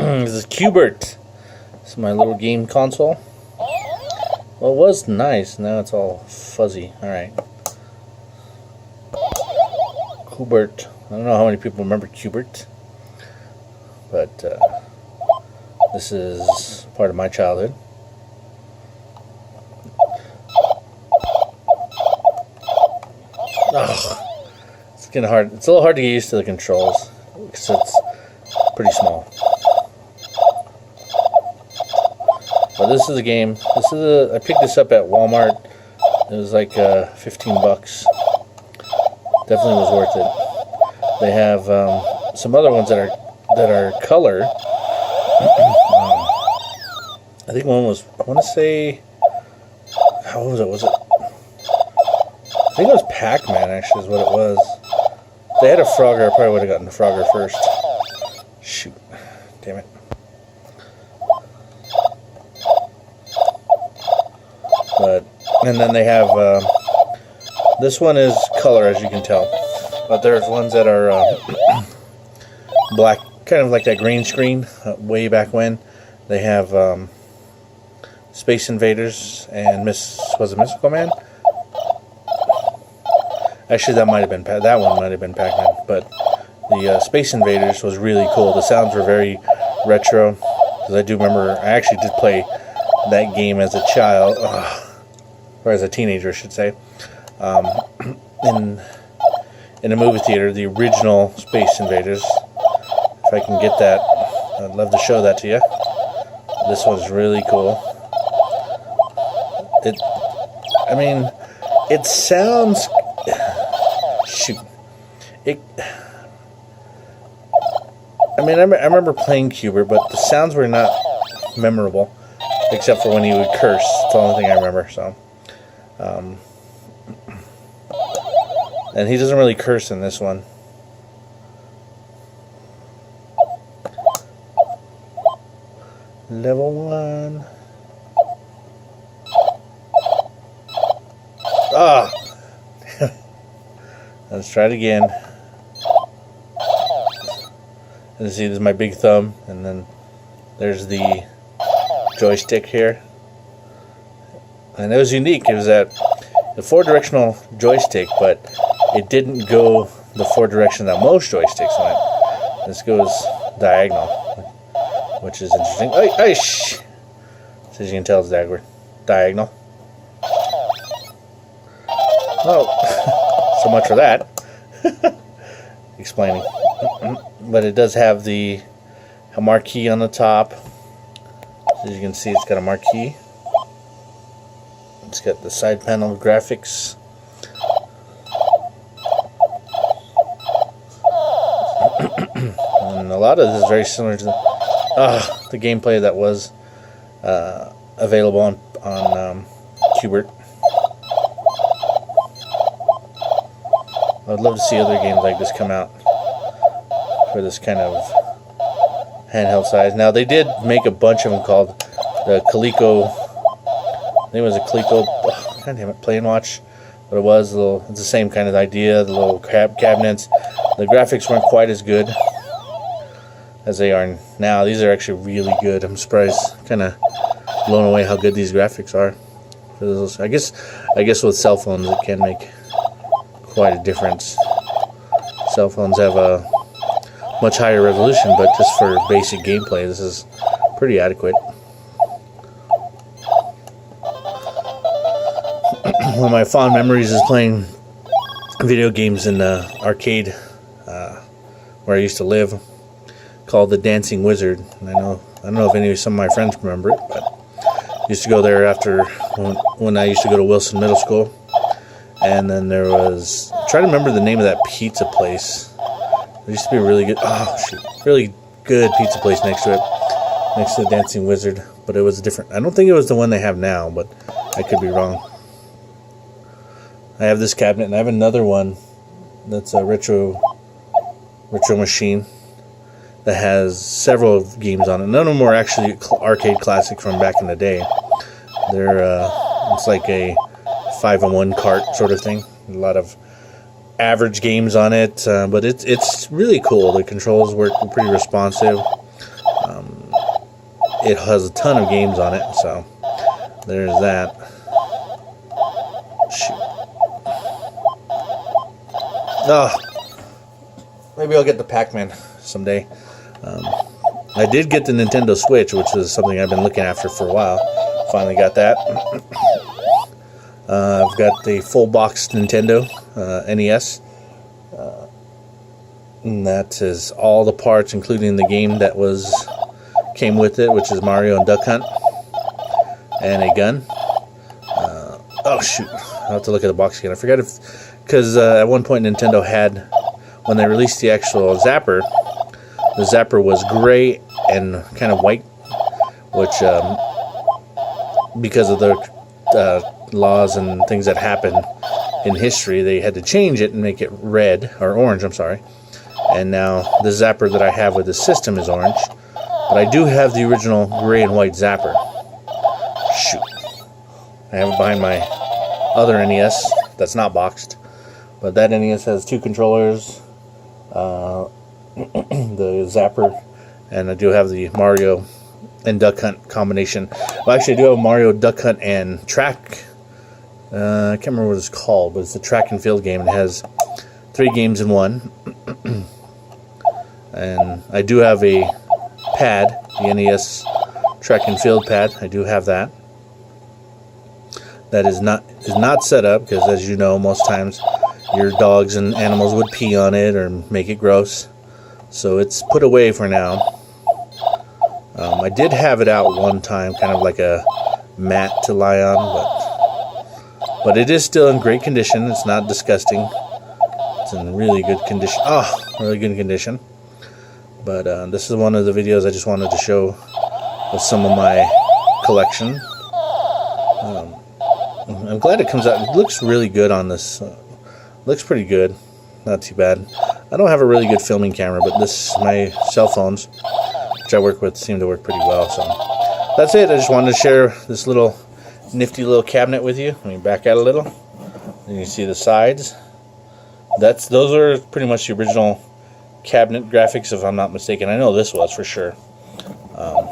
This is Qbert. This is my little game console. Well, it was nice. Now it's all fuzzy. Alright. Qbert. I don't know how many people remember Qbert. But this is part of my childhood. Oh, it's getting hard. It's a little hard to get used to the controls because it's pretty small. But this is a game. I picked this up at Walmart. It was like 15 bucks. Definitely was worth it. They have some other ones that are color. I think one was, I want to say, how was it? I think it was Pac-Man, actually, is what it was. If they had a Frogger, I probably would have gotten the Frogger first. Shoot. Damn it. And then they have, this one is color, as you can tell. But there's ones that are black, kind of like that green screen, way back when. They have Space Invaders and was it Mystical Man? Actually, that one might have been Pac-Man, but the Space Invaders was really cool. The sounds were very retro, because I do remember, I actually did play that game as a child, or as a teenager, I should say, in a movie theater, the original Space Invaders. If I can get that, I'd love to show that to you. This one's really cool. It sounds... Shoot. I remember playing Qbert, but the sounds were not memorable, except for when he would curse. It's the only thing I remember, so... and he doesn't really curse in this one. Level 1. Ah! Let's try it again. And see, this is my big thumb, and then there's the joystick here. And it was unique. It was the 4-directional joystick, but it didn't go the 4 direction that most joysticks went. This goes diagonal, which is interesting. As you can tell, it's diagonal. Oh, so much for that. Explaining. But it does have a marquee on the top. As you can see, it's got a marquee. It's got the side panel graphics. And a lot of this is very similar to the gameplay that was available on Qbert. I'd love to see other games like this come out for this kind of handheld size. Now, they did make a bunch of them called the Coleco. I think it was a Coleco, God damn it, Play and Watch. But it's the same kind of idea, the little cabinets. The graphics weren't quite as good as they are now. These are actually really good. I'm surprised, kind of blown away how good these graphics are. I guess with cell phones it can make quite a difference. Cell phones have a much higher resolution, but just for basic gameplay, this is pretty adequate. One of my fond memories is playing video games in the arcade where I used to live, called the Dancing Wizard. And I don't know if some of my friends remember it, but I used to go there after when I used to go to Wilson Middle School. And then there was, try to remember the name of that pizza place. There used to be a really good pizza place next to it, next to the Dancing Wizard. But it was different. I don't think it was the one they have now, but I could be wrong. I have this cabinet, and I have another one that's a retro machine that has several games on it. None of them were actually arcade classic from back in the day. It's like a 5-in-1 cart sort of thing. A lot of average games on it, but it's really cool. The controls work pretty responsive. it has a ton of games on it, so there's that. Shoot. Oh, maybe I'll get the Pac-Man someday. I did get the Nintendo Switch, which is something I've been looking after for a while. Finally got that. I've got the full box Nintendo NES. And that is all the parts, including the game that came with it, which is Mario and Duck Hunt, and a gun. Oh shoot! I'll have to look at the box again. I forgot because at one point Nintendo had, when they released the actual Zapper, the Zapper was gray and kind of white, which because of the laws and things that happened in history, they had to change it and make it red or orange. I'm sorry. And now the Zapper that I have with the system is orange, but I do have the original gray and white Zapper. Shoot, I have it behind my other NES that's not boxed, but that NES has two controllers, the Zapper, and I do have the Mario and Duck Hunt combination. Well, actually, I do have Mario, Duck Hunt, and Track. I can't remember what it's called, but it's the track and field game. It has 3 games in one. And I do have a pad, the NES track and field pad. I do have that. That is not set up because, as you know, most times your dogs and animals would pee on it or make it gross. So it's put away for now. I did have it out one time, kind of like a mat to lie on, but it is still in great condition. It's not disgusting. It's in really good condition. Oh, really good condition. But this is one of the videos I just wanted to show with some of my collection. I'm glad it comes out. It looks really good on this. Looks pretty good. Not too bad. I don't have a really good filming camera, but my cell phones, which I work with, seem to work pretty well. So that's it. I just wanted to share this little nifty little cabinet with you. Let me back out a little. And you see the sides. Those are pretty much the original cabinet graphics, if I'm not mistaken. I know this was for sure. And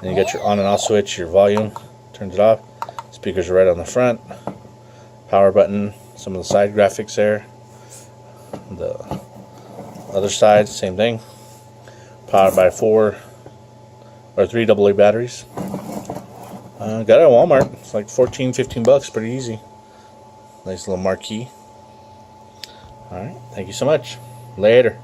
you got your on and off switch, your volume, turns it off. Speakers are right on the front. Power button, some of the side graphics there. The other side, same thing. Powered by 4 or 3 AA batteries. Got it at Walmart. It's like 14, 15 bucks, pretty easy. Nice little marquee. Alright, thank you so much. Later.